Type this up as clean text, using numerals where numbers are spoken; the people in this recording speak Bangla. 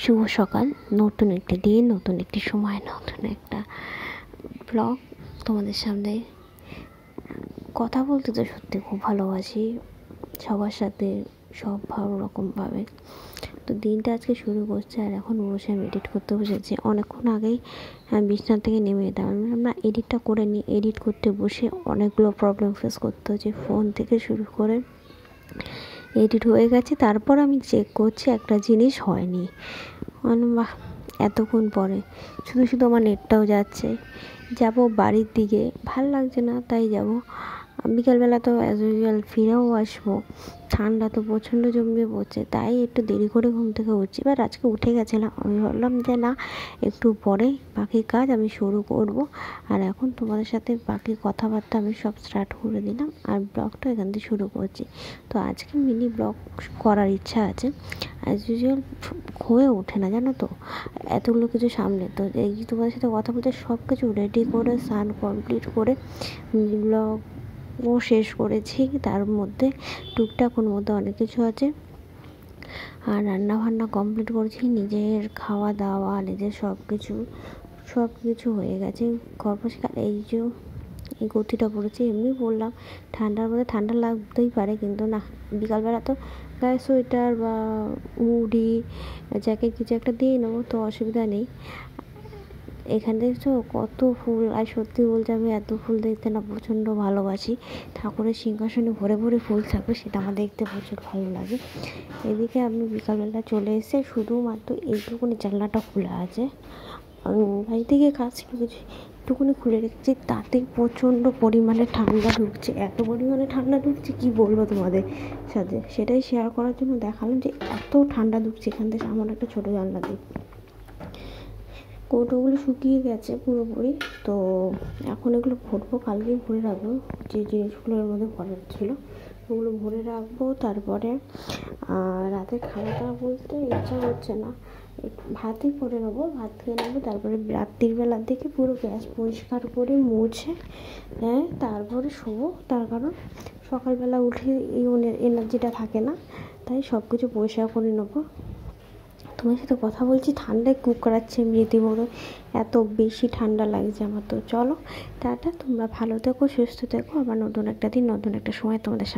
শুভ সকাল। নতুন একটি দিন, নতুন একটি সময়, নতুন একটা ব্লগ তোমাদের সামনে। কথা বলতে তো সত্যি খুব ভালোবাসি, সবার সাথে সব ভালো রকমভাবে। তো দিনটা আজকে শুরু করছে, আর এখন বসে আমি এডিট করতে বসেছি। অনেকক্ষণ আগেই বিছানা থেকে নেমে যেতাম, আমরা এডিটটা করে নিই। এডিট করতে বসে অনেকগুলো প্রবলেম ফেস করতে হচ্ছে, ফোন থেকে শুরু করে এডিট হয়ে গেছে। তারপর আমি চেক করছি একটা জিনিস হয়নি। বাহ, এতক্ষণ পরে শুধু শুধু আমার নেটটাও যাচ্ছে। যাব বাড়ির দিকে, ভাল লাগছে না, তাই যাব। বিকালবেলা তো অ্যাজ ইউজুয়াল ফিরেও আসবো। ঠান্ডা তো প্রচণ্ড জমিয়ে পড়ছে, তাই একটু দেরি করে ঘুম থেকে উঠছি। এবার আজকে উঠে গেছিলাম, আমি ভাবলাম যে না, একটু পরে বাকি কাজ আমি শুরু করব। আর এখন তোমাদের সাথে বাকি কথাবার্তা আমি সব স্টার্ট করে দিলাম, আর ব্লগটা এখান থেকে শুরু করছি। তো আজকে মিনি ব্লগ করার ইচ্ছা আছে। অ্যাজ ইউজুয়াল হয়ে ওঠে না, জানো তো, এতগুলো কিছু সামনে। তো এই তোমাদের সাথে কথা বলতে সব কিছু রেডি করে স্নান কমপ্লিট করে ব্লগও শেষ করেছি। তার মধ্যে টুকটাক ওর মধ্যে অনেক কিছু আছে, আর রান্না বান্না কমপ্লিট করেছি। নিজের খাওয়া দাওয়া, নিজের সব কিছু হয়ে গেছে। গর্ভশীকাল এই কুর্তিটা পরেছি, এমনি বললাম ঠান্ডার মধ্যে ঠান্ডা লাগতেই পারে, কিন্তু না, বিকালবেলা তো গায়ে সোয়েটার বা হুডি জ্যাকেট কিছু একটা দিয়ে নেবো, তো অসুবিধা নেই। এখান থেকে তো কত ফুল, আর সত্যি বলতে আমি এত ফুল দেখতে না প্রচণ্ড ভালোবাসি। ঠাকুরের সিংহাসনে ভরে ভরে ফুল থাকবে, সেটা আমার দেখতে প্রচুর ভালো লাগে। এদিকে আমি বিকালবেলা চলে এসে শুধুমাত্র এইটুকুনি জানলাটা খোলা আছে, বাড়ি থেকে কাজ কিছু একটুকুনি খুলে রেখেছি, তাতেই প্রচণ্ড পরিমাণে ঠান্ডা ঢুকছে। এত পরিমাণে ঠান্ডা ঢুকছে কি বলবো তোমাদের সাথে, সেটাই শেয়ার করার জন্য দেখালাম যে এত ঠান্ডা ঢুকছে এখান থেকে। আমার একটা ছোটো জানলা দিই, কৌটোগুলো শুকিয়ে গেছে পুরোপুরি। তো এখন এগুলো ভরবো, কালকেই ভরে রাখবো। যে জিনিসগুলো এর মধ্যে ভরার ছিল ওগুলো ভরে রাখবো। তারপরে রাতে খাওয়া দাওয়া বলতে ইচ্ছা হচ্ছে না, ভাতই করে নেবো, ভাত খেয়ে নেবো। তারপরে রাত্রির বেলার দিকে পুরো গ্যাস পরিষ্কার করে মুছে তারপরে শোবো। তার কারণ সকালবেলা উঠে এই এনার্জিটা থাকে না, তাই সব কিছু পরিষ্কার করে নেবো। তোমার সাথে কথা বলছি, ঠান্ডায় কুক করাচ্ছে রীতিমতো, এত বেশি ঠান্ডা লাগছে আমার। তো চলো টাটা, তোমরা ভালো থেকো, সুস্থ থেকো। আবার নতুন একটা দিন, নতুন একটা সময় তোমাদের সামনে।